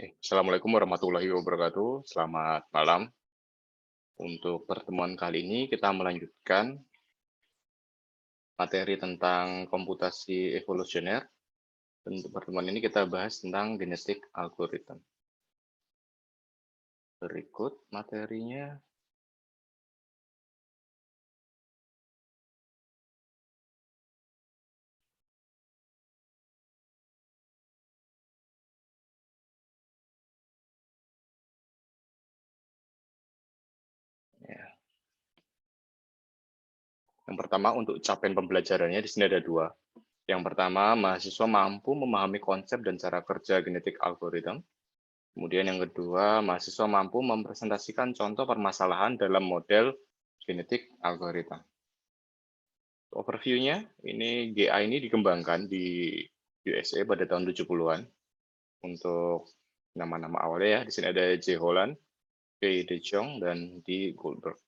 Assalamualaikum warahmatullahi wabarakatuh. Selamat malam. Untuk pertemuan kali ini kita melanjutkan materi tentang komputasi evolusioner. Untuk pertemuan ini kita bahas tentang genetik algoritma. Berikut materinya. Ya. Yang pertama untuk capaian pembelajarannya di sini ada dua. Yang pertama, mahasiswa mampu memahami konsep dan cara kerja genetik algoritma. Kemudian yang kedua, mahasiswa mampu mempresentasikan contoh permasalahan dalam model genetik algoritma. Overview-nya, ini GA ini dikembangkan di USA pada tahun 70-an. Untuk nama-nama awalnya ya, di sini ada J. Holland, K. De Jong, dan D. Goldberg.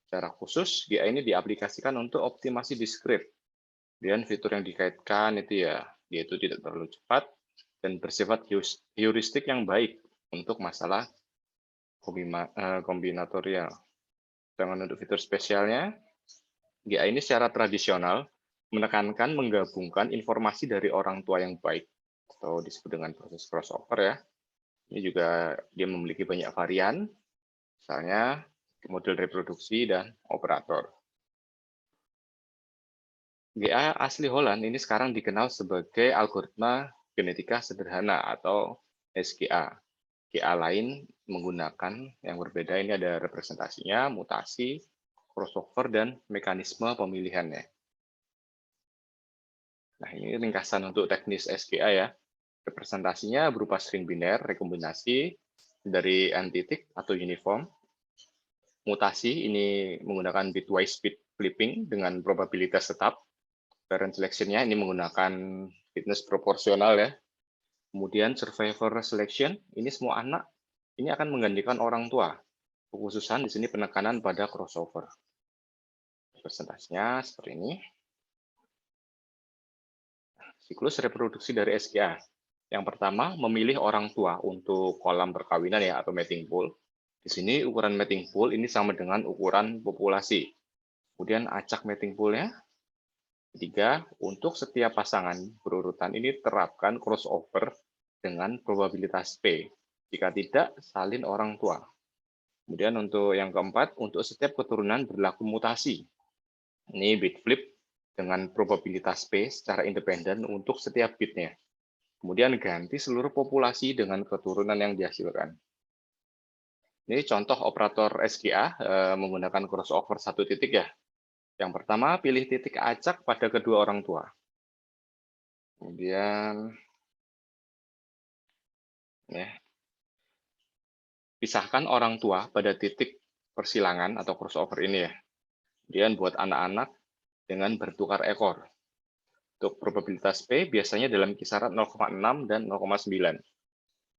Secara khusus, GA ini diaplikasikan untuk optimasi diskrit. Dan fitur yang dikaitkan itu ya, yaitu tidak terlalu cepat dan bersifat heuristik yang baik untuk masalah kombinatorial. Sedangkan untuk fitur spesialnya, GA ini secara tradisional menekankan menggabungkan informasi dari orang tua yang baik, atau disebut dengan proses crossover ya. Ini juga dia memiliki banyak varian, misalnya model reproduksi dan operator. GA asli Holland ini sekarang dikenal sebagai algoritma genetika sederhana atau SGA. GA lain menggunakan yang berbeda, ini ada representasinya, mutasi, crossover, dan mekanisme pemilihannya. Nah, ini ringkasan untuk teknis SGA ya. Representasinya berupa string biner, rekombinasi dari n-titik atau uniform. Mutasi ini menggunakan bitwise bit flipping dengan probabilitas tetap. Parent selection-nya ini menggunakan fitness proporsional ya. Kemudian survivor selection, ini semua anak ini akan menggantikan orang tua. Kekhususan di sini penekanan pada crossover. Representasinya seperti ini. Siklus reproduksi dari SGA. Yang pertama, memilih orang tua untuk kolam perkawinan ya atau mating pool. Di sini ukuran mating pool ini sama dengan ukuran populasi. Kemudian acak mating pool-nya. Ketiga, untuk setiap pasangan berurutan ini terapkan crossover dengan probabilitas P. Jika tidak, salin orang tua. Kemudian untuk yang keempat, untuk setiap keturunan berlaku mutasi. Ini bit flip dengan probabilitas P secara independen untuk setiap bitnya. Kemudian ganti seluruh populasi dengan keturunan yang dihasilkan. Ini contoh operator SGA menggunakan crossover satu titik ya. Yang pertama, pilih titik acak pada kedua orang tua. Kemudian, ya, pisahkan orang tua pada titik persilangan atau crossover ini ya. Kemudian buat anak-anak dengan bertukar ekor. Untuk probabilitas P biasanya dalam kisaran 0,6 dan 0,9.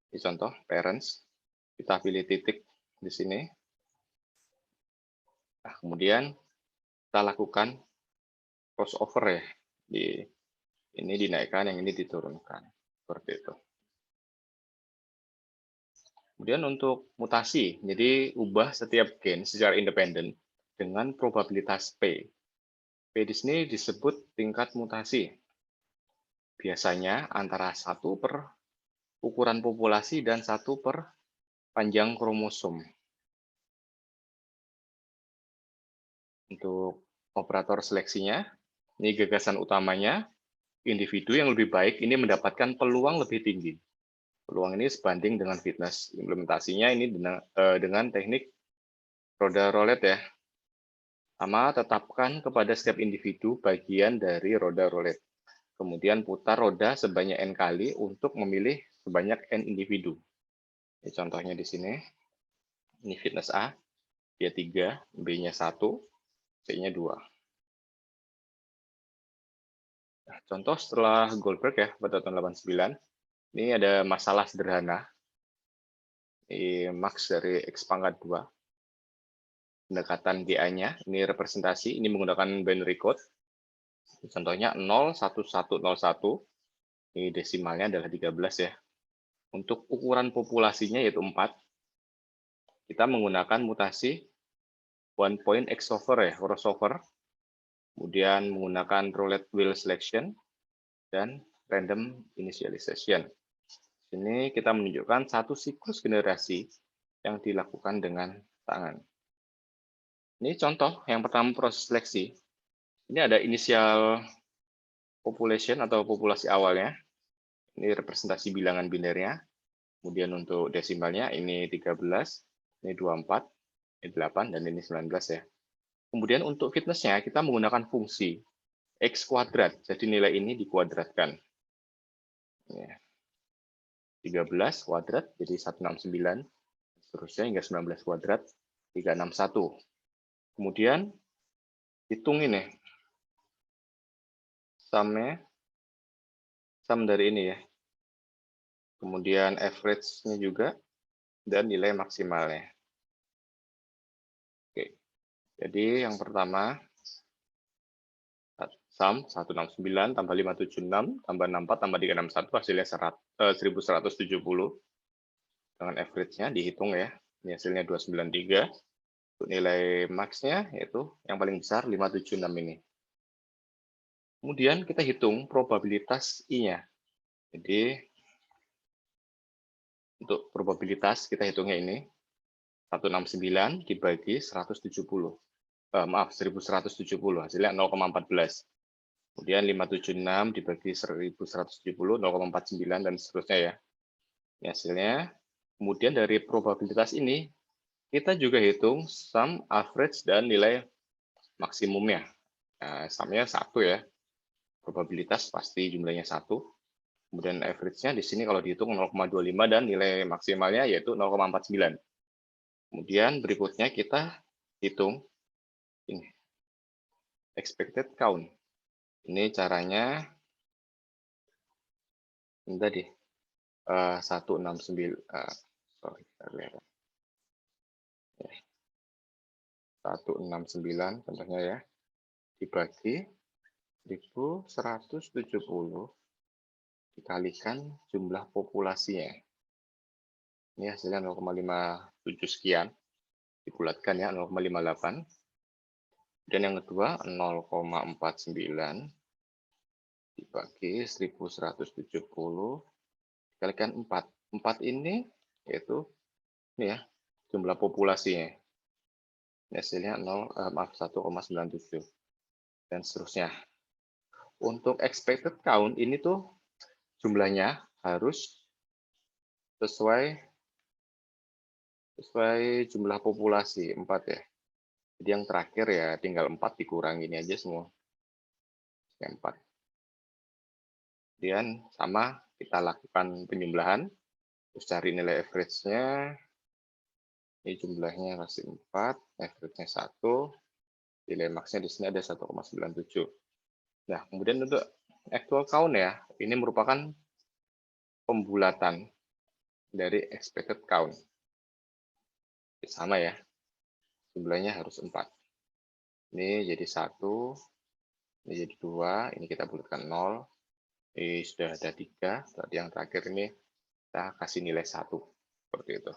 Ini contoh parents. Kita pilih titik di sini. Nah, kemudian kita lakukan crossover ya. Ini dinaikkan, yang ini diturunkan. Seperti itu. Kemudian untuk mutasi, jadi ubah setiap gen secara independen dengan probabilitas P. P di sini disebut tingkat mutasi. Biasanya antara 1 per ukuran populasi dan 1 per panjang kromosom. Untuk operator seleksinya, ini gagasan utamanya, individu yang lebih baik ini mendapatkan peluang lebih tinggi. Peluang ini sebanding dengan fitness. Implementasinya ini dengan teknik roda roulette ya. Pertama, tetapkan kepada setiap individu bagian dari roda roulette. Kemudian putar roda sebanyak N kali untuk memilih sebanyak N individu. Ini contohnya di sini. Ini fitness A, dia 3, B-nya 1, C-nya 2. Nah, contoh setelah Goldberg ya, pada tahun 89, ini ada masalah sederhana. Ini max dari X pangkat 2. Pendekatan GA-nya, ini representasi, ini menggunakan binary code. Contohnya 0, 1, 1, 0, 1. Ini desimalnya adalah 13 ya. Untuk ukuran populasinya yaitu 4, kita menggunakan mutasi one point crossover ya, crossover, kemudian menggunakan roulette wheel selection, dan random initialization. Sini kita menunjukkan satu siklus generasi yang dilakukan dengan tangan. Ini contoh yang pertama proses seleksi. Ini ada initial population atau populasi awalnya. Ini representasi bilangan binernya. Kemudian untuk desimalnya ini 13, ini 24, ini 8, dan ini 19 ya. Kemudian untuk fitnessnya kita menggunakan fungsi X kuadrat. Jadi nilai ini dikuadratkan. Ya. 13 kuadrat jadi 169, seterusnya hingga 19 kuadrat 361. Kemudian hitung ini sum-nya, sum dari ini ya. Kemudian average-nya juga dan nilai maksimalnya. Oke. Jadi yang pertama sum 169 tambah 576 tambah 64 tambah 361 hasilnya 1170. Dengan average-nya dihitung ya. Ini hasilnya 293. Untuk nilai max-nya yaitu yang paling besar 576 ini. Kemudian kita hitung probabilitas I-nya. Jadi untuk probabilitas kita hitungnya ini 169 dibagi 170. Maaf, 1170 hasilnya 0,14. Kemudian 576 dibagi 1170 0,49 dan seterusnya ya. Ini hasilnya. Kemudian dari probabilitas ini kita juga hitung sum, average, dan nilai maksimumnya. Nah, sumnya 1 ya. Probabilitas pasti jumlahnya 1. Kemudian average-nya di sini kalau dihitung 0,25 dan nilai maksimalnya yaitu 0,49. Kemudian berikutnya kita hitung ini expected count. Ini caranya ini tadi 169 sorry, 169 contohnya ya, dibagi 1170 dikalikan jumlah populasinya. Ini hasilnya 0,57 sekian, dibulatkan ya 0,58. Dan yang kedua 0,49 dibagi 1170 dikalikan 4. 4 ini yaitu ini ya, jumlah populasinya. Hasilnya 1,97 dan seterusnya. Untuk expected count ini tuh jumlahnya harus sesuai jumlah populasi 4 ya. Jadi yang terakhir ya tinggal 4 dikurangi ini aja semua. 4. Kemudian sama kita lakukan penjumlahan. Terus cari nilai average-nya. Ini jumlahnya kasih 4, average-nya 1. Nilai max-nya di sini ada 1,97. Nah, kemudian untuk actual count ya, ini merupakan pembulatan dari expected count. Sama ya, jumlahnya harus 4. Ini jadi 1, ini jadi 2, ini kita bulatkan 0, ini sudah ada 3, berarti yang terakhir ini kita kasih nilai 1, seperti itu.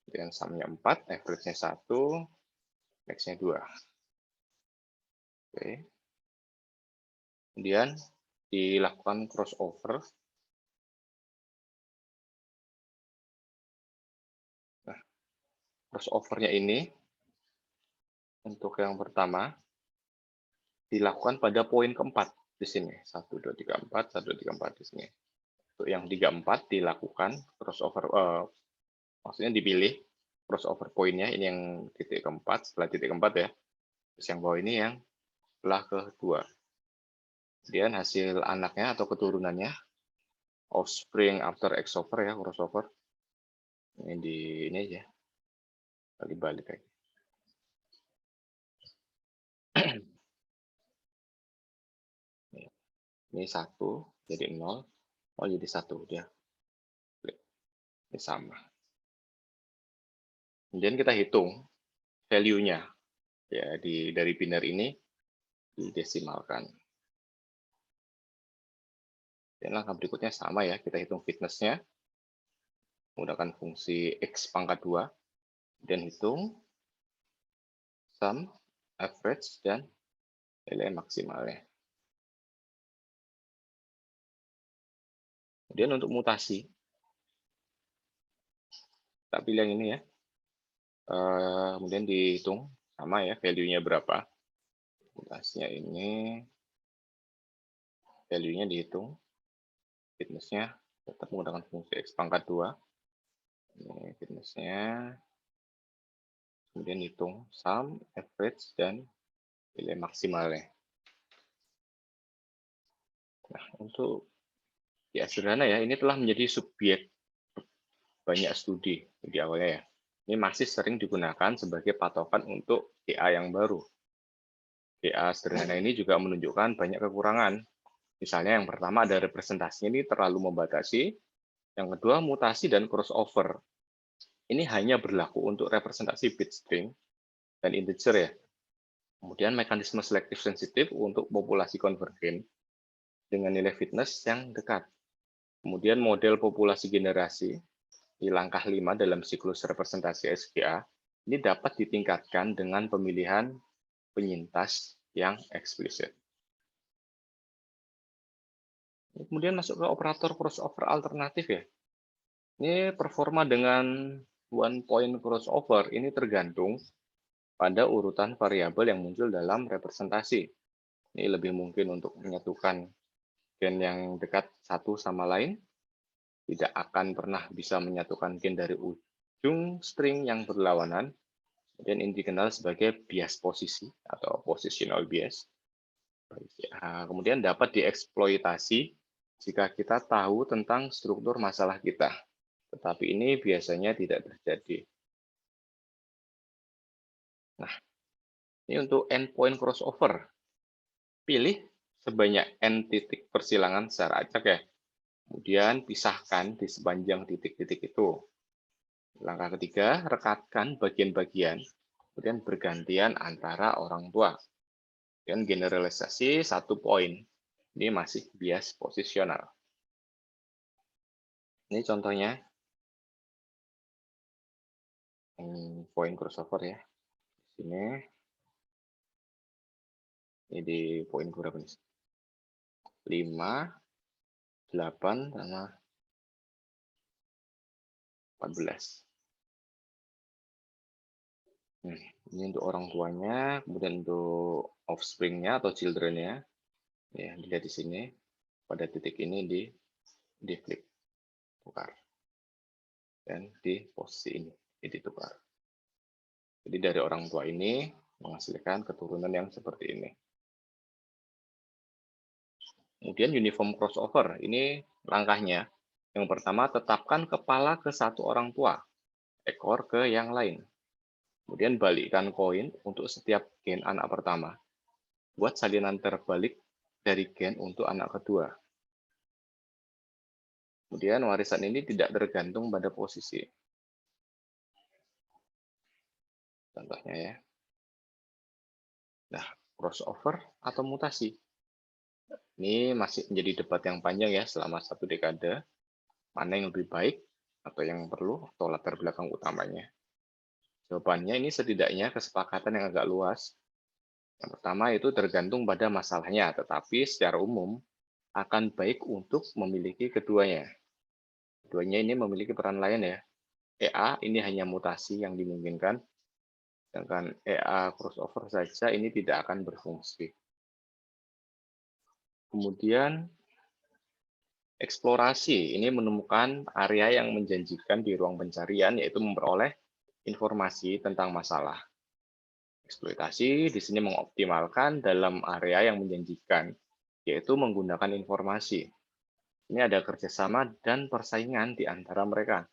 Kemudian sum-nya 4, average-nya 1, max-nya 2. Oke. Kemudian dilakukan crossover. Nah, crossover-nya ini untuk yang pertama dilakukan pada poin keempat di sini. 1, 2, 3, 4, 1, 2, 3, 4 di sini. Untuk yang 3, 4 dilakukan crossover, maksudnya dipilih crossover poinnya, ini yang titik keempat, setelah titik keempat ya. Terus yang bawah ini yang setelah kedua. Kemudian hasil anaknya atau keturunannya, offspring after crossover ya, crossover. Ini di ini aja, balik aja. Ini 1 jadi 0, jadi 1 dia. Ini sama. Kemudian kita hitung value-nya ya dari biner ini didesimalkan. Dan langkah berikutnya sama ya, kita hitung fitness-nya menggunakan fungsi X pangkat 2, dan hitung sum, average, dan nilai maksimalnya. Kemudian untuk mutasi, kita pilih yang ini ya. Kemudian dihitung sama ya, value-nya berapa. Mutasinya ini, value-nya dihitung, fitness-nya tetap menggunakan fungsi X pangkat 2. Ini fitness-nya, kemudian hitung sum, average, dan nilai maksimalnya. Nah, untuk ya sederhana ya, ini telah menjadi subjek banyak studi di awalnya ya. Ini masih sering digunakan sebagai patokan untuk GA yang baru. GA sederhana ini juga menunjukkan banyak kekurangan. Misalnya yang pertama ada representasinya ini terlalu membatasi. Yang kedua mutasi dan crossover. Ini hanya berlaku untuk representasi bit string dan integer ya. Kemudian mekanisme selektif sensitif untuk populasi konvergen dengan nilai fitness yang dekat. Kemudian model populasi generasi di langkah 5 dalam siklus representasi SGA ini dapat ditingkatkan dengan pemilihan penyintas yang eksplisit. Kemudian masuk ke operator crossover alternatif ya. Ini performa dengan one point crossover ini tergantung pada urutan variabel yang muncul dalam representasi. Ini lebih mungkin untuk menyatukan gen yang dekat satu sama lain, tidak akan pernah bisa menyatukan gen dari ujung string yang berlawanan, dan ini dikenal sebagai bias posisi atau positional bias. Kemudian dapat dieksploitasi jika kita tahu tentang struktur masalah kita, tetapi ini biasanya tidak terjadi. Nah, ini untuk endpoint crossover. Pilih sebanyak n titik persilangan secara acak ya. Kemudian pisahkan di sepanjang titik-titik itu. Langkah ketiga, rekatkan bagian-bagian, kemudian bergantian antara orang tua. Dan generalisasi 1 poin. Ini masih bias posisional. Ini contohnya. Point crossover ya. Sini. Ini di poin berapa nih? 5, 8, sama 14. Ini untuk orang tuanya, kemudian untuk offspring-nya atau children-nya. Ya, dilihat di sini. Pada titik ini di flip, tukar. Dan di posisi ini, ditukar. Jadi dari orang tua ini menghasilkan keturunan yang seperti ini. Kemudian uniform crossover, ini langkahnya. Yang pertama, tetapkan kepala ke satu orang tua, ekor ke yang lain. Kemudian balikkan koin untuk setiap gen anak pertama. Buat salinan terbalik dari gen untuk anak kedua. Kemudian warisan ini tidak tergantung pada posisi. Contohnya ya. Nah, crossover atau mutasi. Ini masih menjadi debat yang panjang ya selama 1 dekade. Mana yang lebih baik atau yang perlu atau latar belakang utamanya. Jawabannya ini setidaknya kesepakatan yang agak luas. Yang pertama itu tergantung pada masalahnya, tetapi secara umum akan baik untuk memiliki keduanya. Keduanya ini memiliki peran lain ya. EA ini hanya mutasi yang dimungkinkan, sedangkan EA crossover saja ini tidak akan berfungsi. Kemudian eksplorasi ini menemukan area yang menjanjikan di ruang pencarian, yaitu memperoleh informasi tentang masalah. Eksploitasi di sini mengoptimalkan dalam area yang menjanjikan, yaitu menggunakan informasi. Ini ada kerjasama dan persaingan di antara mereka.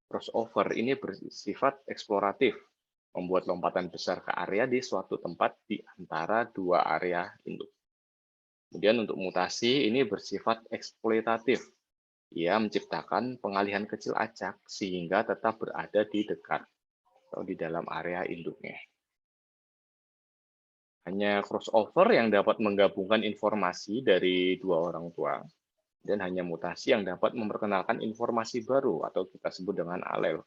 Crossover ini bersifat eksploratif, membuat lompatan besar ke area di suatu tempat di antara dua area induk. Kemudian untuk mutasi ini bersifat eksploitatif. Ia menciptakan pengalihan kecil acak sehingga tetap berada di dekat atau di dalam area induknya. Hanya crossover yang dapat menggabungkan informasi dari dua orang tua. dan hanya mutasi yang dapat memperkenalkan informasi baru atau kita sebut dengan alel.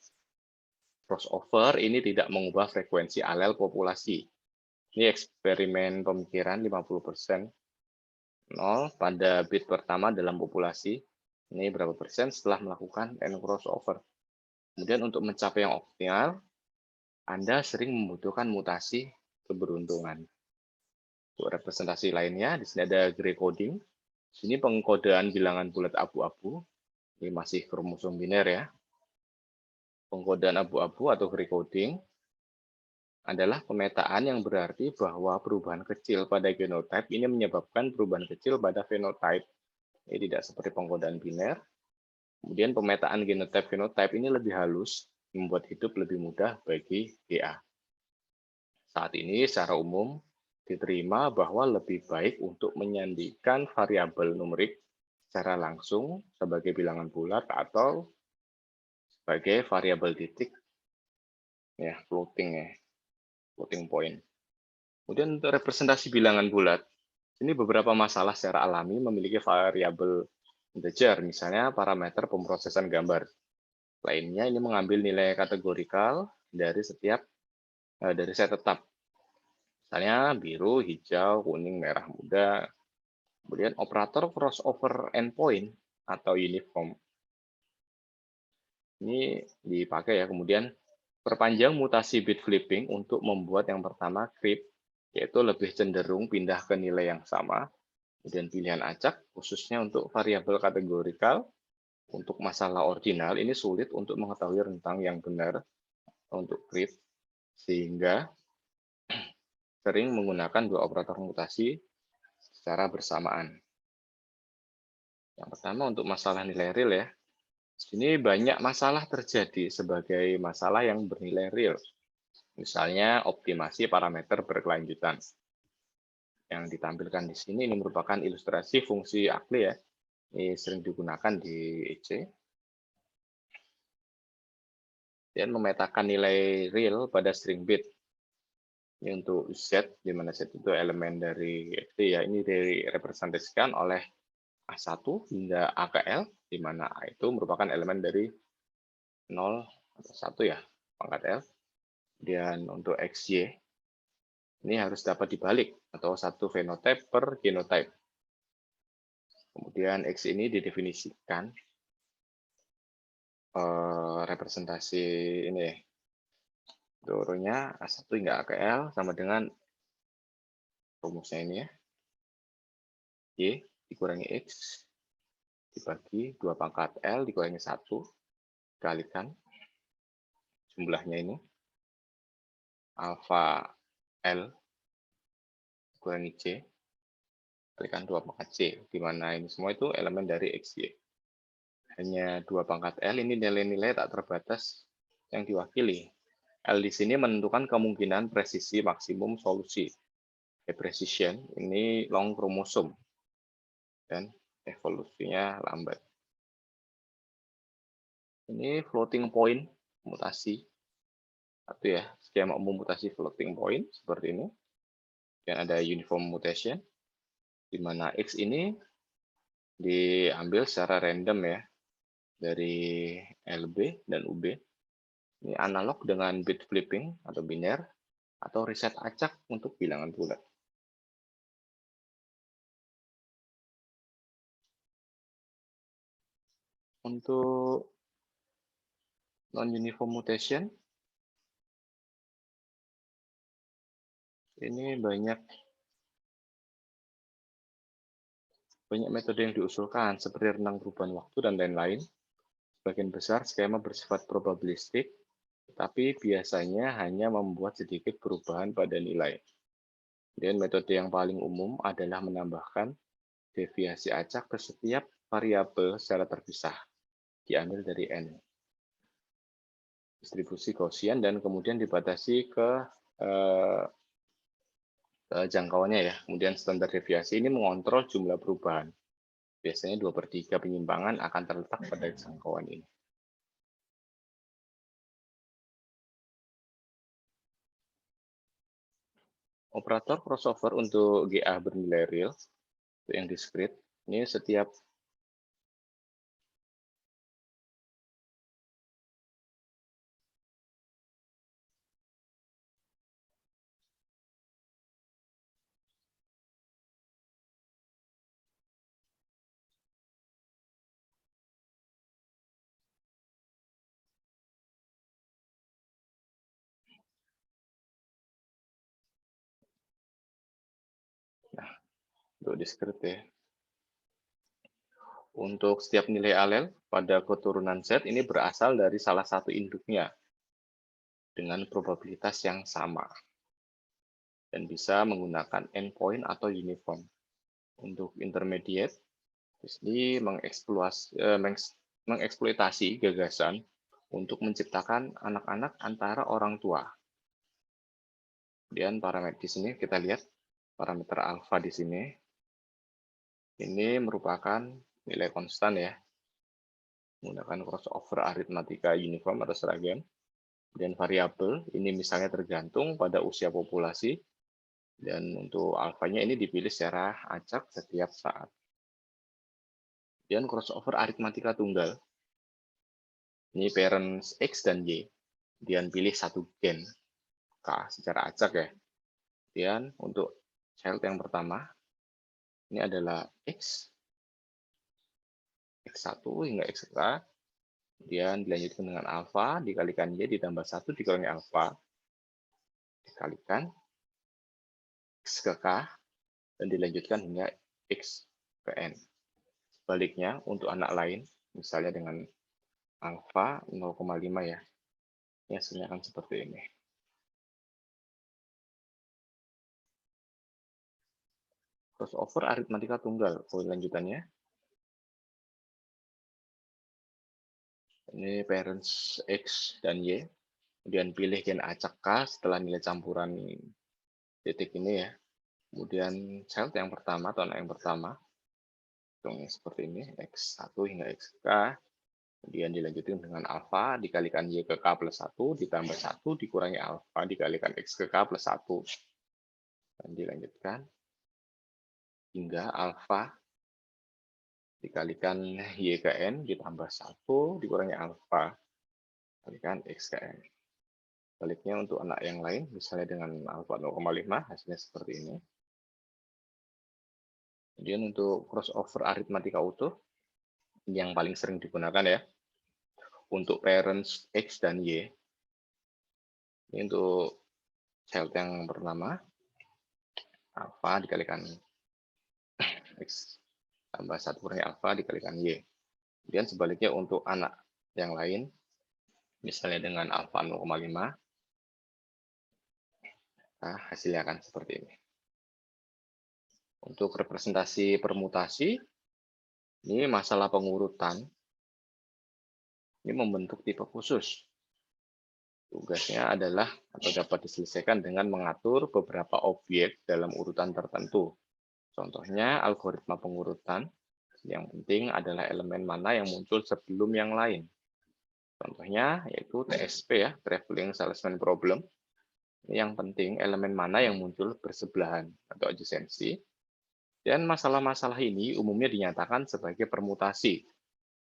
Crossover ini tidak mengubah frekuensi alel populasi. Ini eksperimen pemikiran 50%, 0 pada bit pertama dalam populasi. Ini berapa persen setelah melakukan N crossover. Kemudian untuk mencapai yang optimal, Anda sering membutuhkan mutasi keberuntungan. Untuk representasi lainnya, di sini ada gray coding. Di sini pengkodean bilangan bulat abu-abu. Ini masih kromosom biner ya. Pengkodean abu-abu atau gray coding adalah pemetaan yang berarti bahwa perubahan kecil pada genotype ini menyebabkan perubahan kecil pada fenotype. Ini tidak seperti pengkodaan biner. Kemudian pemetaan genotype-fenotype ini lebih halus, membuat hidup lebih mudah bagi GA. Saat ini secara umum diterima bahwa lebih baik untuk menyandikan variabel numerik secara langsung sebagai bilangan bulat atau sebagai variabel titik ya, floating point. Kemudian untuk representasi bilangan bulat, ini beberapa masalah secara alami memiliki variabel integer, misalnya parameter pemrosesan gambar. Lainnya ini mengambil nilai kategorikal dari set tetap. Misalnya biru, hijau, kuning, merah, muda. Kemudian operator crossover endpoint atau uniform. Ini dipakai ya. Kemudian perpanjang mutasi bit flipping untuk membuat yang pertama creep, yaitu lebih cenderung pindah ke nilai yang sama. Kemudian pilihan acak, khususnya untuk variabel kategorikal, untuk masalah ordinal, ini sulit untuk mengetahui rentang yang benar untuk creep, sehingga sering menggunakan dua operator mutasi secara bersamaan. Yang pertama untuk masalah nilai real ya. Ini banyak masalah terjadi sebagai masalah yang bernilai real. Misalnya optimasi parameter berkelanjutan. Yang ditampilkan di sini ini merupakan ilustrasi fungsi ACLI ya. Ini sering digunakan di EC. Dan memetakan nilai real pada string bit. Ini untuk Z, di mana Z itu elemen dari XT ya. Ini direpresentasikan oleh A1 hingga A ke L, di mana A itu merupakan elemen dari 0 atau 1 ya, pangkat L. Dan untuk XY, ini harus dapat dibalik, atau satu fenotype per genotype. Kemudian X ini didefinisikan representasi ini turunnya A1 hingga A ke L sama dengan rumusnya ini ya. Y dikurangi X dibagi 2 pangkat L dikurangi 1, dikalikan jumlahnya ini. Alfa L dikurangi C, dikalikan 2 pangkat C, di mana ini semua itu elemen dari XY. Hanya 2 pangkat L, ini nilai-nilai tak terbatas yang diwakili. L di sini menentukan kemungkinan presisi maksimum solusi. Precision ini long kromosom dan evolusinya lambat. Ini floating point mutasi. Satu ya, skema umum mutasi floating point seperti ini. Dan ada uniform mutation, di mana X ini diambil secara random ya, dari LB dan UB. Ini analog dengan bit flipping atau biner, atau reset acak untuk bilangan bulat. Untuk non-uniform mutation, ini banyak metode yang diusulkan, seperti renang perubahan waktu dan lain-lain. Sebagian besar skema bersifat probabilistik, tetapi biasanya hanya membuat sedikit perubahan pada nilai. Dan metode yang paling umum adalah menambahkan deviasi acak ke setiap variabel secara terpisah, diambil dari N. Distribusi Gaussian dan kemudian dibatasi ke jangkauannya ya. Kemudian standar deviasi ini mengontrol jumlah perubahan. Biasanya 2/3 penyimpangan akan terletak pada jangkauan ini. Operator crossover untuk GA bernilai real, yang diskrit, ini setiap untuk diskrit ya. Untuk setiap nilai alel pada keturunan Z ini berasal dari salah satu induknya dengan probabilitas yang sama dan bisa menggunakan endpoint atau uniform. Untuk intermediate, di sini mengeksploitasi gagasan untuk menciptakan anak-anak antara orang tua. Kemudian parameter di sini kita lihat parameter alfa di sini. Ini merupakan nilai konstan ya, menggunakan crossover aritmatika uniform atau seragam. Dan variabel ini misalnya tergantung pada usia populasi, dan untuk alfanya ini dipilih secara acak setiap saat. Dan crossover aritmatika tunggal, ini parents X dan Y, dan pilih satu gen K secara acak ya. Dan untuk child yang pertama, ini adalah X, X1 hingga XK, kemudian dilanjutkan dengan alfa, dikalikan Y ditambah 1 dikurangi alfa, dikalikan X ke K, dan dilanjutkan hingga X ke N. Sebaliknya, untuk anak lain, misalnya dengan alfa 0,5 ya, ini hasilnya akan seperti ini. Crossover aritmatika tunggal, poin lanjutannya. Ini parents X dan Y, kemudian pilih gen acak K setelah nilai campuran titik ini ya. Kemudian child yang pertama atau anak yang pertama, seperti ini, X1 hingga XK, kemudian dilanjutkan dengan alfa dikalikan Y ke K plus 1, ditambah 1 dikurangi alfa dikalikan X ke K plus 1. Dan dilanjutkan hingga alfa dikalikan Y ke N ditambah 1 dikurangi alfa dikalikan X ke N. Sebaliknya untuk anak yang lain, misalnya dengan alfa 0,5, hasilnya seperti ini. Kemudian untuk crossover aritmatika utuh, yang paling sering digunakan ya, untuk parents X dan Y. Ini untuk child yang pertama, alfa dikalikan X tambah 1 kurangi alfa dikalikan Y. Kemudian sebaliknya untuk anak yang lain, misalnya dengan alfa 0,5, nah hasilnya akan seperti ini. Untuk representasi permutasi, ini masalah pengurutan, ini membentuk tipe khusus. Tugasnya adalah atau dapat diselesaikan dengan mengatur beberapa objek dalam urutan tertentu. Contohnya algoritma pengurutan, yang penting adalah elemen mana yang muncul sebelum yang lain. Contohnya yaitu TSP ya, Traveling Salesman Problem. Yang penting elemen mana yang muncul bersebelahan atau adjacency. Dan masalah-masalah ini umumnya dinyatakan sebagai permutasi.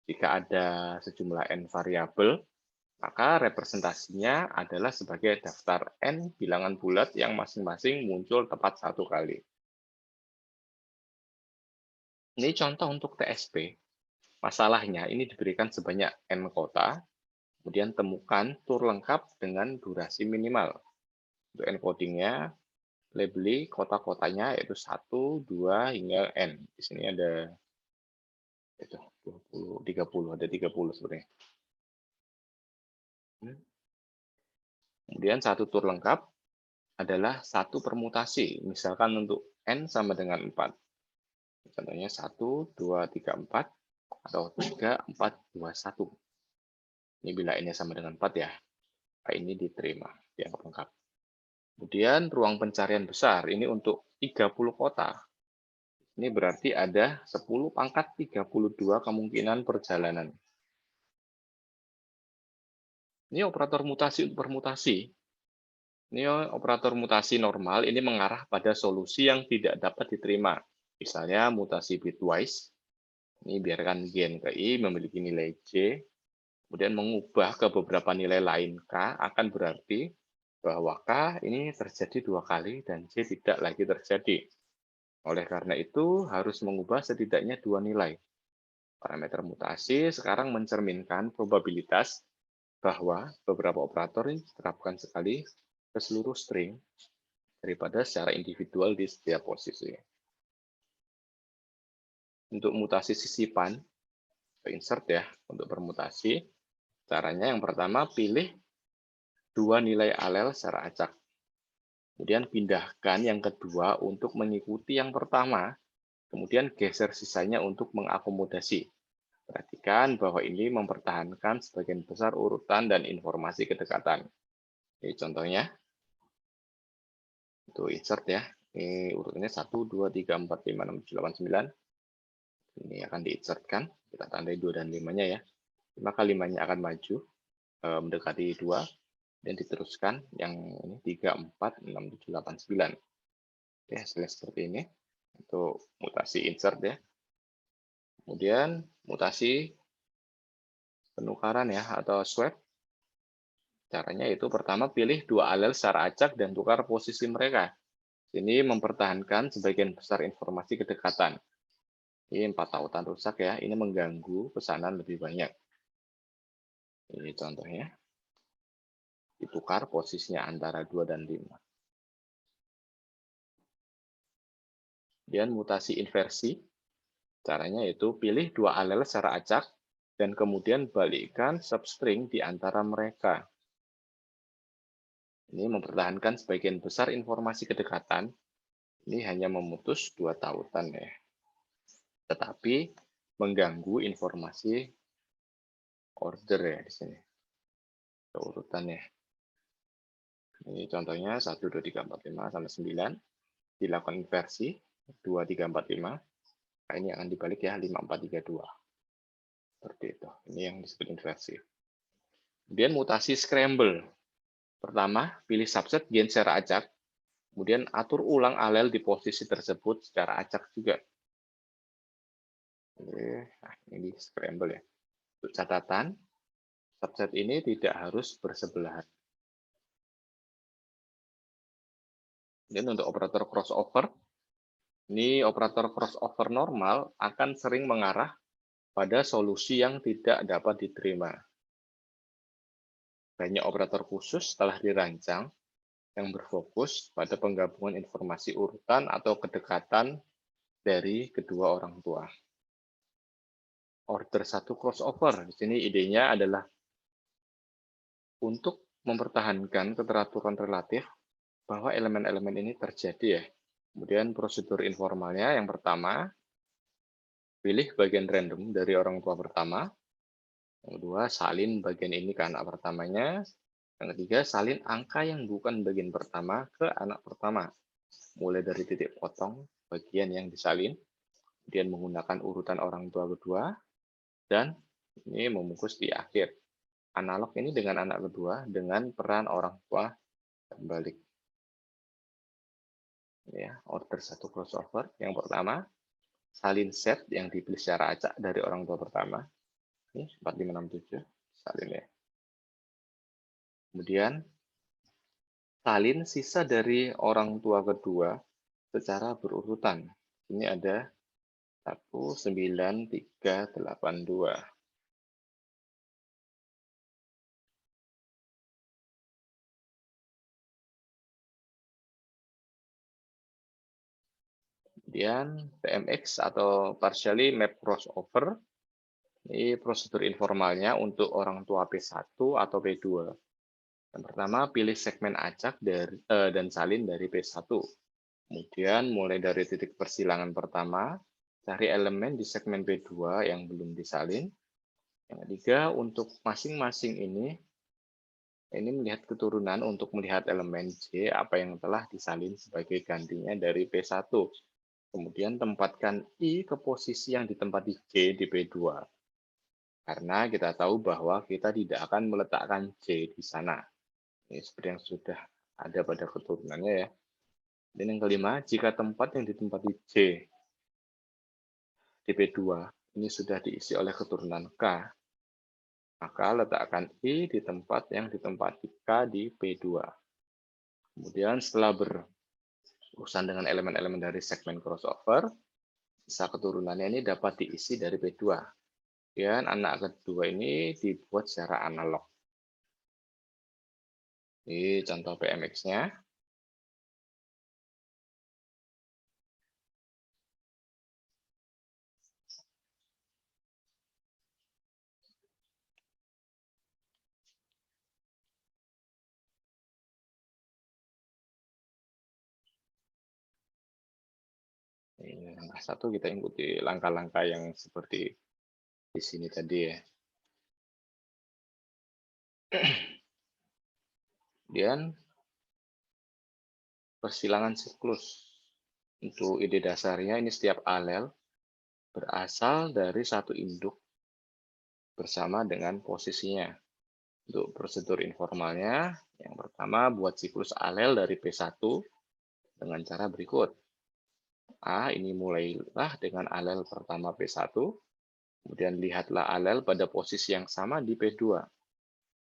Jika ada sejumlah n variabel, maka representasinya adalah sebagai daftar n bilangan bulat yang masing-masing muncul tepat satu kali. Ini contoh untuk TSP. Masalahnya ini diberikan sebanyak n kota, kemudian temukan tur lengkap dengan durasi minimal. Untuk encodingnya, labeli kota-kotanya yaitu 1, 2, hingga n. Di sini ada itu 20, 30, ada 30 sebenarnya. Kemudian satu tur lengkap adalah satu permutasi, misalkan untuk n sama dengan 4. Contohnya 1, 2, 3, 4, atau 3, 4, 2, 1. Ini bila n sama dengan 4 ya, ini diterima, dianggap lengkap. Kemudian ruang pencarian besar, ini untuk 30 kota. Ini berarti ada 10 pangkat 32 kemungkinan perjalanan. Ini operator mutasi untuk permutasi. Ini operator mutasi normal, ini mengarah pada solusi yang tidak dapat diterima. Misalnya mutasi bitwise, ini biarkan gen ke I memiliki nilai J, kemudian mengubah ke beberapa nilai lain K, akan berarti bahwa K ini terjadi 2 kali dan J tidak lagi terjadi. Oleh karena itu, harus mengubah setidaknya 2 nilai. Parameter mutasi sekarang mencerminkan probabilitas bahwa beberapa operator ini diterapkan sekali ke seluruh string daripada secara individual di setiap posisi. Untuk mutasi sisipan, insert ya, untuk bermutasi. Caranya yang pertama, pilih dua nilai alel secara acak. Kemudian pindahkan yang kedua untuk mengikuti yang pertama. Kemudian geser sisanya untuk mengakomodasi. Perhatikan bahwa ini mempertahankan sebagian besar urutan dan informasi kedekatan. Ini contohnya. Itu insert ya. Ini urutannya 1, 2, 3, 4, 5, 6, 7, 8, 9. Ini akan diinsertkan. Kita tandai 2 dan 5-nya ya. Maka 5-nya akan maju mendekati 2 dan diteruskan yang ini 3, 4, 6, 7, 8, 9. Oke, hasilnya seperti ini. Untuk mutasi insert ya. Kemudian mutasi penukaran ya atau swap. Caranya itu pertama pilih dua alel secara acak dan tukar posisi mereka. Ini mempertahankan sebagian besar informasi kedekatan. Ini 4 tautan rusak ya, ini mengganggu pesanan lebih banyak. Ini contohnya. Ditukar posisinya antara 2 dan 5. Kemudian mutasi inversi. Caranya itu pilih dua alel secara acak dan kemudian balikkan substring di antara mereka. Ini mempertahankan sebagian besar informasi kedekatan. Ini hanya memutus 2 tautan ya. Tetapi mengganggu informasi order ya di sini. Urutannya. Ini contohnya 1, 2, 3, 4, 5 sampai 9. Dilakukan inversi 2, 3, 4, 5. Nah, ini akan dibalik ya 5, 4, 3, 2. Seperti itu. Ini yang disebut inversi. Kemudian mutasi scramble. Pertama, pilih subset gen secara acak. Kemudian atur ulang alel di posisi tersebut secara acak juga. Nah, ini scramble ya. Untuk catatan, subset ini tidak harus bersebelahan. Dan untuk operator crossover, ini operator crossover normal akan sering mengarah pada solusi yang tidak dapat diterima. Banyak operator khusus telah dirancang yang berfokus pada penggabungan informasi urutan atau kedekatan dari kedua orang tua. Order 1 crossover, di sini idenya adalah untuk mempertahankan keteraturan relatif bahwa elemen-elemen ini terjadi ya. Kemudian prosedur informalnya yang pertama, pilih bagian random dari orang tua pertama. Yang kedua, salin bagian ini ke anak pertamanya. Yang ketiga, salin angka yang bukan bagian pertama ke anak pertama. Mulai dari titik potong bagian yang disalin, kemudian menggunakan urutan orang tua kedua, dan ini membungkus di akhir. Analog ini dengan anak kedua, dengan peran orang tua kembali. Ya, order 1 crossover. Yang pertama, salin set yang dipilih secara acak dari orang tua pertama. Ini 4, 5, 6, 7. Salin ya. Kemudian, salin sisa dari orang tua kedua secara berurutan. Ini ada 1, 9, 3, 8, 2. Kemudian PMX atau partially map crossover. Ini prosedur informalnya untuk orang tua P1 atau P2. Yang pertama, pilih segmen acak dan salin dari P1. Kemudian mulai dari titik persilangan pertama, cari elemen di segmen P2 yang belum disalin. Yang ketiga, untuk masing-masing ini melihat keturunan untuk melihat elemen J apa yang telah disalin sebagai gantinya dari P1. Kemudian tempatkan I ke posisi yang ditempati J di P2. Karena kita tahu bahwa kita tidak akan meletakkan J di sana. Ini seperti yang sudah ada pada keturunannya ya. Dan yang kelima, jika tempat yang ditempati J di P2 ini sudah diisi oleh keturunan K, maka letakkan I di tempat yang ditempati K di P2. Kemudian setelah berurusan dengan elemen-elemen dari segmen crossover, sisa keturunannya ini dapat diisi dari P2. Dan anak kedua ini dibuat secara analog. Ini contoh PMX-nya. Langkah 1 kita ikuti langkah-langkah yang seperti di sini tadi ya. Kemudian persilangan siklus. Untuk ide dasarnya ini setiap alel berasal dari satu induk bersama dengan posisinya. Untuk prosedur informalnya, yang pertama buat siklus alel dari P1 dengan cara berikut. A, ini mulailah dengan alel pertama P1, kemudian lihatlah alel pada posisi yang sama di P2.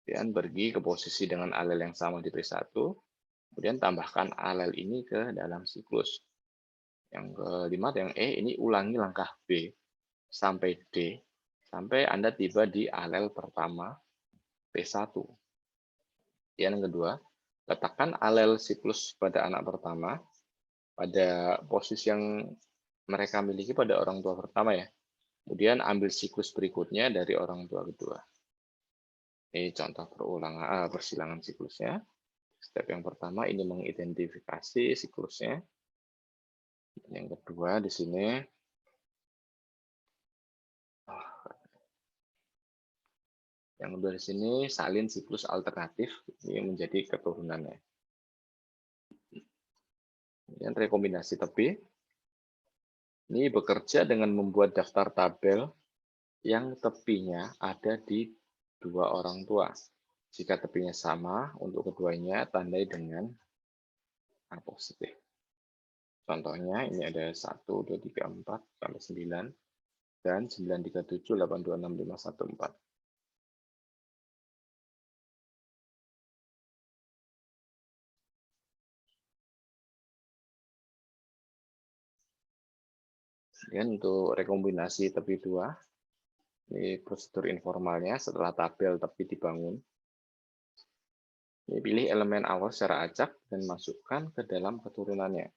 Kemudian pergi ke posisi dengan alel yang sama di P1, kemudian tambahkan alel ini ke dalam siklus. Yang kelima, yang E, ini ulangi langkah B sampai D, sampai Anda tiba di alel pertama P1. Yang kedua, letakkan alel siklus pada anak pertama pada posisi yang mereka miliki pada orang tua pertama ya. Kemudian ambil siklus berikutnya dari orang tua kedua. Ini contoh perulangan persilangan siklusnya. Step yang pertama ini mengidentifikasi siklusnya. Yang kedua di sini salin siklus alternatif ini menjadi keturunannya. Kemudian rekombinasi tepi ini bekerja dengan membuat daftar tabel yang tepinya ada di dua orang tua. Jika tepinya sama untuk keduanya, tandai dengan A positif. Contohnya ini ada 1, 2, 3, 4, sampai 9, dan 9, 3, 7, 8, 2, 6, 5, 1, 4. Kemudian untuk rekombinasi tepi 2, ini prosedur informalnya setelah tabel tepi dibangun. Ini pilih elemen awal secara acak dan masukkan ke dalam keturunannya.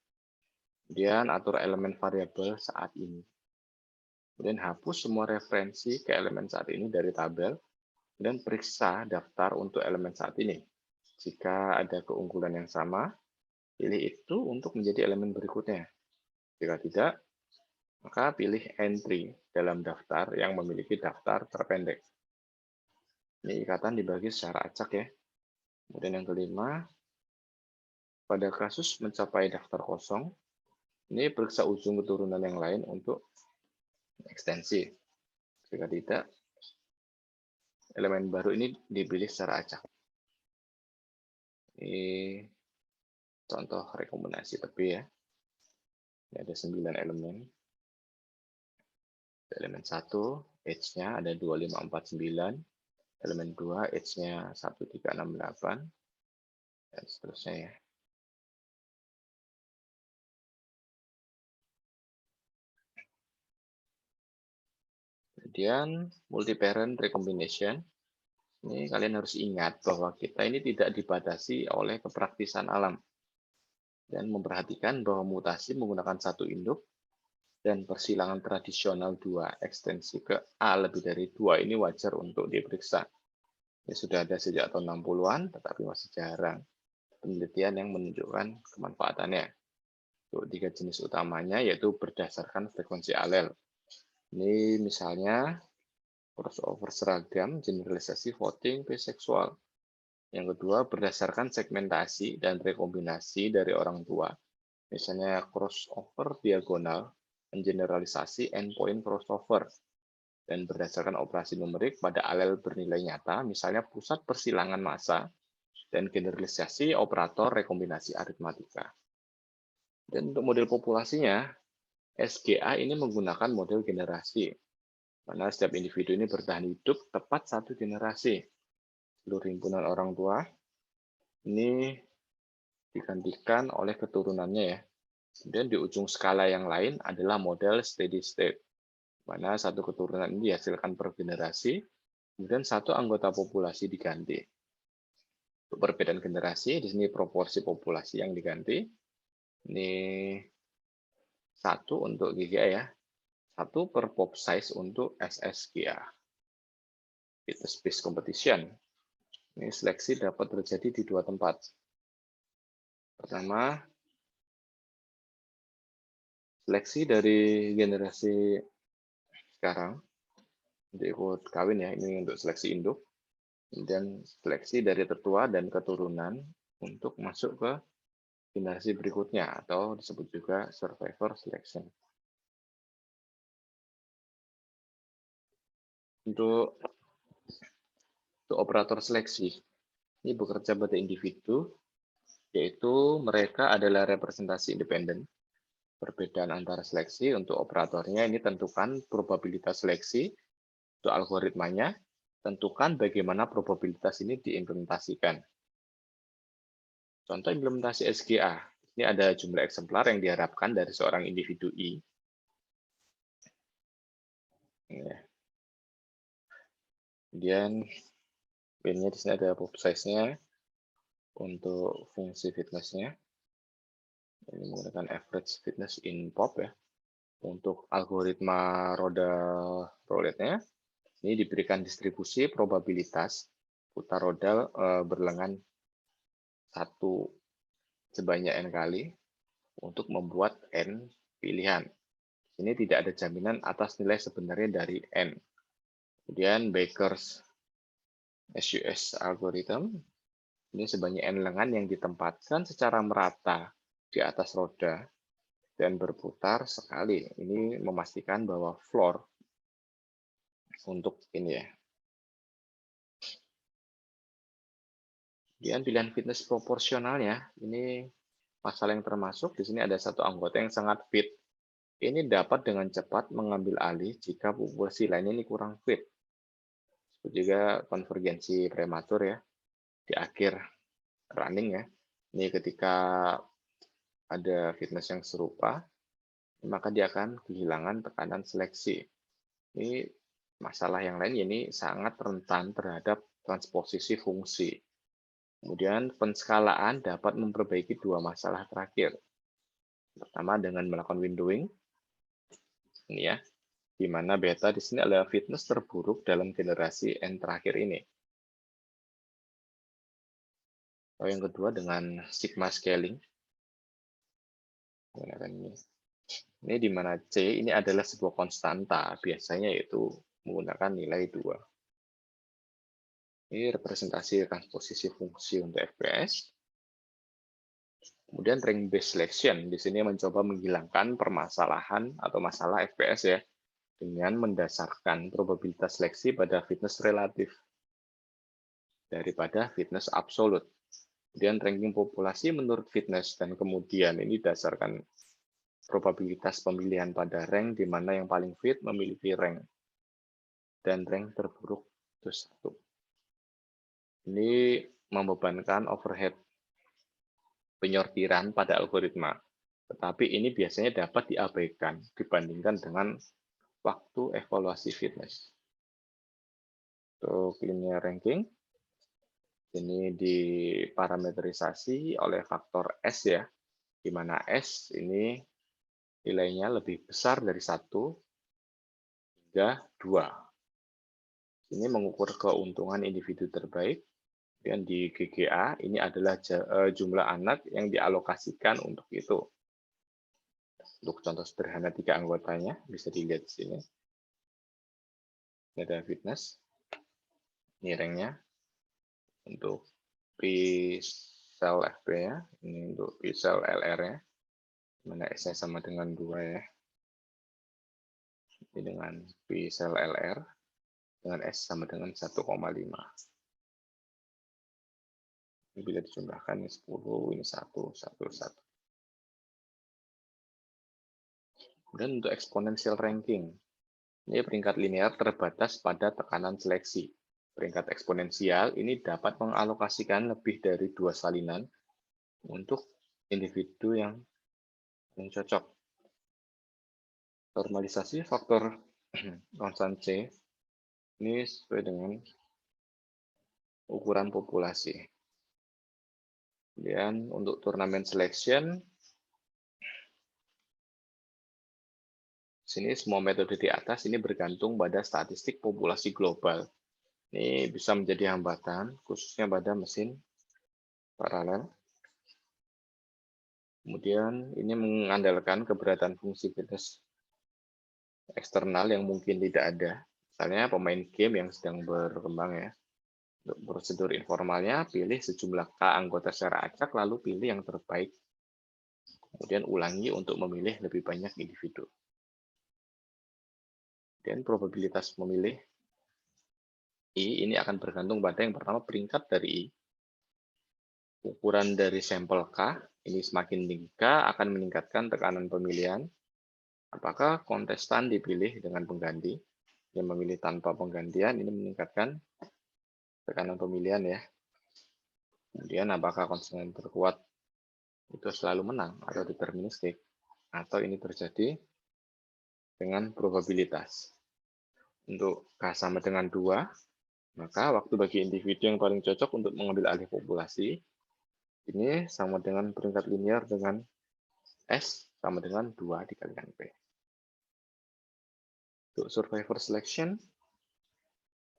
Kemudian atur elemen variabel saat ini. Kemudian hapus semua referensi ke elemen saat ini dari tabel, dan periksa daftar untuk elemen saat ini. Jika ada keunggulan yang sama, pilih itu untuk menjadi elemen berikutnya. Jika tidak, maka pilih entry dalam daftar yang memiliki daftar terpendek. Ini ikatan dibagi secara acak ya. Kemudian yang kelima, pada kasus mencapai daftar kosong, ini periksa ujung keturunan yang lain untuk ekstensi. Jika tidak, elemen baru ini dipilih secara acak. Ini contoh rekomendasi tepi ya. Ini ada 9 elemen. Elemen 1, H-nya ada 2549. Elemen 2, H-nya 1368. Dan seterusnya ya. Kemudian multi-parent recombination. Ini kalian harus ingat bahwa kita ini tidak dibatasi oleh kepraktisan alam. Dan memperhatikan bahwa mutasi menggunakan satu induk dan persilangan tradisional 2 ekstensi ke A lebih dari 2 ini wajar untuk diperiksa. Ini sudah ada sejak tahun 60-an, tetapi masih jarang penelitian yang menunjukkan kemanfaatannya. Untuk 3 jenis utamanya yaitu berdasarkan frekuensi alel. Ini misalnya crossover seragam, generalisasi voting, biseksual. Yang kedua, berdasarkan segmentasi dan rekombinasi dari orang tua. Misalnya crossover diagonal, generalisasi endpoint crossover. Dan berdasarkan operasi numerik pada alel bernilai nyata, misalnya pusat persilangan massa, dan generalisasi operator rekombinasi aritmatika. Dan untuk model populasinya, SGA ini menggunakan model generasi, mana setiap individu ini bertahan hidup tepat satu generasi. Seluruh himpunan orang tua ini digantikan oleh keturunannya ya. Kemudian di ujung skala yang lain adalah model steady state, mana satu keturunan ini dihasilkan per generasi, kemudian satu anggota populasi diganti. Untuk perbedaan generasi, di sini proporsi populasi yang diganti. Ini 1 untuk GGA ya, 1 per pop size untuk SSGA. Itu space competition. Ini seleksi dapat terjadi di 2 tempat. Pertama, Seleksi dari generasi sekarang untuk ikut kawin ya, ini untuk seleksi induk. Kemudian seleksi dari tertua dan keturunan untuk masuk ke generasi berikutnya atau disebut juga survivor selection. Untuk operator seleksi, ini bekerja pada individu, yaitu mereka adalah representasi independen. Perbedaan antara seleksi untuk operatornya ini tentukan probabilitas seleksi, untuk algoritmanya, tentukan bagaimana probabilitas ini diimplementasikan. Contoh implementasi SGA, ini ada jumlah eksemplar yang diharapkan dari seorang individu I. Kemudian P-nya di sini ada pop size-nya untuk fungsi fitness-nya. Ini menggunakan average fitness in pop ya. Untuk algoritma roda roulette-nya, ini diberikan distribusi probabilitas putar roda berlengan satu sebanyak n kali untuk membuat n pilihan. Ini tidak ada jaminan atas nilai sebenarnya dari n. Kemudian Baker's SUS algorithm, ini sebanyak n lengan yang ditempatkan secara merata di atas roda dan berputar sekali. Ini memastikan bahwa floor untuk ini ya. Kemudian pilihan fitness proporsionalnya, ini masalah yang termasuk. Di sini ada satu anggota yang sangat fit. Ini dapat dengan cepat mengambil alih jika populasi lainnya ini kurang fit. Juga konvergensi prematur ya di akhir running ya. Ini ketika ada fitness yang serupa, maka dia akan kehilangan tekanan seleksi. Ini masalah yang lain ini sangat rentan terhadap transposisi fungsi. Kemudian penskalaan dapat memperbaiki dua masalah terakhir. Pertama dengan melakukan windowing, ini ya, di mana beta di sini adalah fitness terburuk dalam generasi N terakhir ini. Lalu yang kedua dengan sigma scaling. Ini di mana C ini adalah sebuah konstanta, biasanya yaitu menggunakan nilai 2. Ini representasi transposisi fungsi untuk FPS. Kemudian rank based selection di sini mencoba menghilangkan permasalahan atau masalah FPS ya dengan mendasarkan probabilitas seleksi pada fitness relatif daripada fitness absolut. Kemudian ranking populasi menurut fitness dan kemudian ini didasarkan probabilitas pemilihan pada rank di mana yang paling fit memiliki rank dan rank terburuk itu 1. Ini membebankan overhead penyortiran pada algoritma. Tetapi ini biasanya dapat diabaikan dibandingkan dengan waktu evaluasi fitness. Untuk linear ranking, ini diparameterisasi oleh faktor S ya, di mana S ini nilainya lebih besar dari 1 hingga 2. Ini mengukur keuntungan individu terbaik. Dan di GGA ini adalah jumlah anak yang dialokasikan untuk itu. Untuk contoh sederhana 3 anggotanya, bisa dilihat di sini. Ini ada fitness. Ini ranknya. Untuk P-cell FP-nya. Ini untuk P-cell LR-nya. Mana S-nya sama dengan 2 ya. Ini dengan P-cell LR. Dengan S sama dengan 1,5. Ini bila dijumlahkan ini 10, ini 1, 1, 1. Kemudian untuk exponential ranking, ini peringkat linear terbatas pada tekanan seleksi. Peringkat eksponensial ini dapat mengalokasikan lebih dari 2 salinan untuk individu yang cocok. Normalisasi faktor konstan C ini sesuai dengan ukuran populasi. Kemudian untuk turnamen selection, sini semua metode di atas ini bergantung pada statistik populasi global. Ini bisa menjadi hambatan, khususnya pada mesin paralel. Kemudian ini mengandalkan keberadaan fungsi fitness eksternal yang mungkin tidak ada. Misalnya pemain game yang sedang berkembang ya. Untuk prosedur informalnya, pilih sejumlah K anggota secara acak, lalu pilih yang terbaik. Kemudian ulangi untuk memilih lebih banyak individu. Dan probabilitas memilih I ini akan bergantung pada yang pertama peringkat dari I. Ukuran dari sampel K, ini semakin tinggi K akan meningkatkan tekanan pemilihan. Apakah kontestan dipilih dengan pengganti? Yang memilih tanpa penggantian ini meningkatkan tekanan pemilihan ya. Kemudian apakah konsumen terkuat itu selalu menang atau deterministik, atau ini terjadi dengan probabilitas. Untuk K sama dengan 2, maka waktu bagi individu yang paling cocok untuk mengambil alih populasi ini sama dengan peringkat linear dengan S sama dengan 2 dikalikan P. Untuk survivor selection,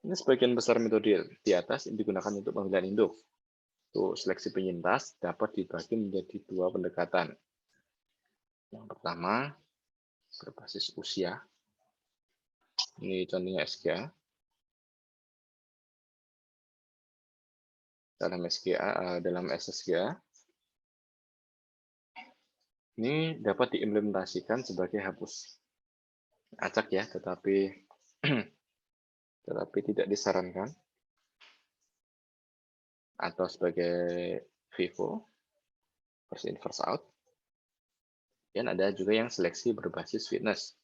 ini sebagian besar metode di atas ini digunakan untuk pemilihan induk. Untuk seleksi penyintas dapat dibagi menjadi 2 pendekatan. Yang pertama, berbasis usia. Ini contohnya SGA. Dalam SSGA, ini dapat diimplementasikan sebagai hapus acak ya, tetapi tidak disarankan, atau sebagai FIFO, first in first out. Dan ada juga yang seleksi berbasis fitness.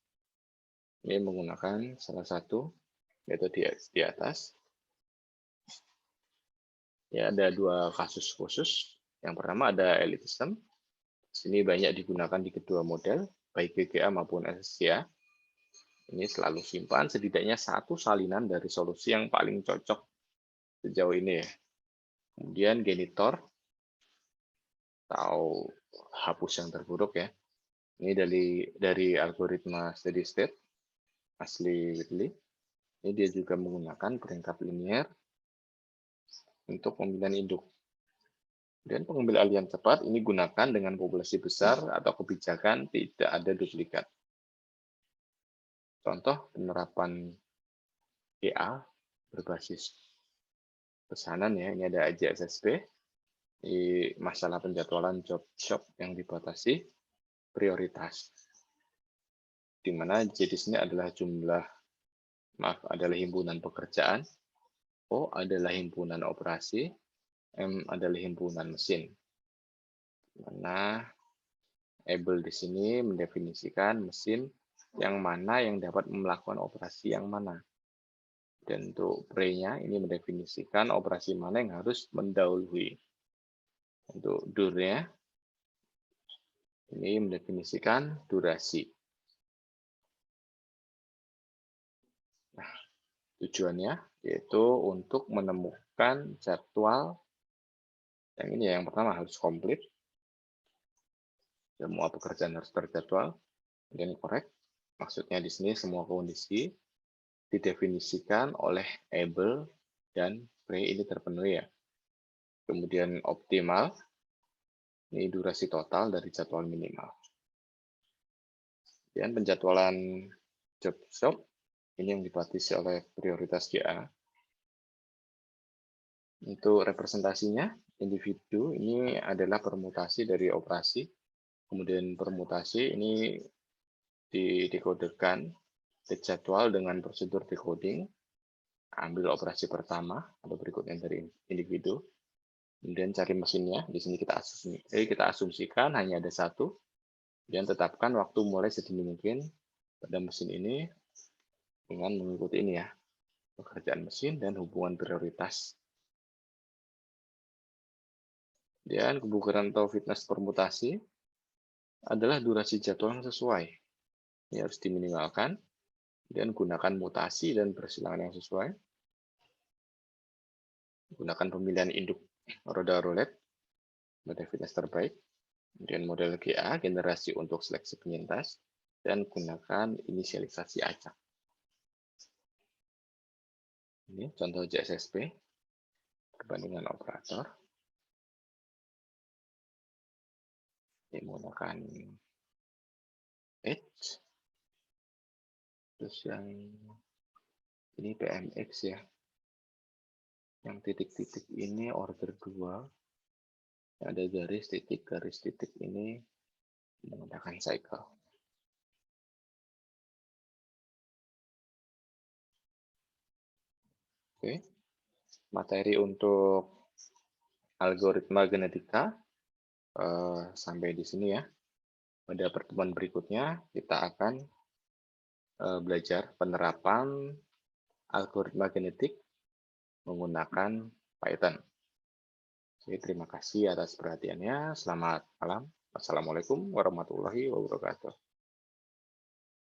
Ini menggunakan salah satu metode di atas. Ya, ada 2 kasus khusus. Yang pertama ada elitism. Ini banyak digunakan di kedua model, baik GGA maupun SSGA. Ini selalu simpan setidaknya 1 salinan dari solusi yang paling cocok sejauh ini ya. Kemudian genitor atau hapus yang terburuk ya. Ini dari algoritma steady state asli Whitley. Ini dia juga menggunakan peringkat linear untuk pemilihan induk. Dan pengambil alihan cepat ini gunakan dengan populasi besar atau kebijakan tidak ada duplikat. Contoh penerapan GA berbasis pesanan ya, ini ada AJSSP, di masalah penjadwalan job shop yang dibatasi prioritas. Di mana J di sini adalah adalah himpunan pekerjaan, O adalah himpunan operasi, M adalah himpunan mesin. Mana able di sini mendefinisikan mesin yang mana yang dapat melakukan operasi yang mana. Dan untuk pre-nya ini mendefinisikan operasi mana yang harus mendahului. Untuk dur-nya ini mendefinisikan durasi. Nah, tujuannya yaitu untuk menemukan jadwal yang ini ya, yang pertama harus komplit. Semua pekerjaan harus terjadwal dan correct. Maksudnya di sini semua kondisi didefinisikan oleh able dan pre ini terpenuhi ya. Kemudian optimal, ini durasi total dari jadwal minimal. Dan penjadwalan job shop, ini yang dibatasi oleh prioritas GA. Untuk representasinya, individu ini adalah permutasi dari operasi. Kemudian permutasi ini dikodekan ke jadwal dengan prosedur decoding. Ambil operasi pertama atau berikutnya dari individu. Kemudian cari mesinnya. Di sini kita asumsikan hanya ada 1. Dan tetapkan waktu mulai sedini mungkin pada mesin ini dengan mengikuti ini ya, pekerjaan mesin dan hubungan prioritas. Dan kebugaran atau fitness permutasi adalah durasi jadwal yang sesuai. Ini harus diminimalkan dan gunakan mutasi dan persilangan yang sesuai. Gunakan pemilihan induk roda roulette pada fitness terbaik. Kemudian model GA, generasi untuk seleksi penyintas, dan gunakan inisialisasi acak. Ini contoh JSSP, perbandingan operator. Ini menggunakan edge, terus yang ini PMX ya. Yang titik-titik ini order 2, ada garis titik ini menggunakan cycle. Oke, materi untuk algoritma genetika sampai di sini ya. Pada pertemuan berikutnya kita akan belajar penerapan algoritma genetik menggunakan Python. Oke, terima kasih atas perhatiannya. Selamat malam. Wassalamualaikum warahmatullahi wabarakatuh.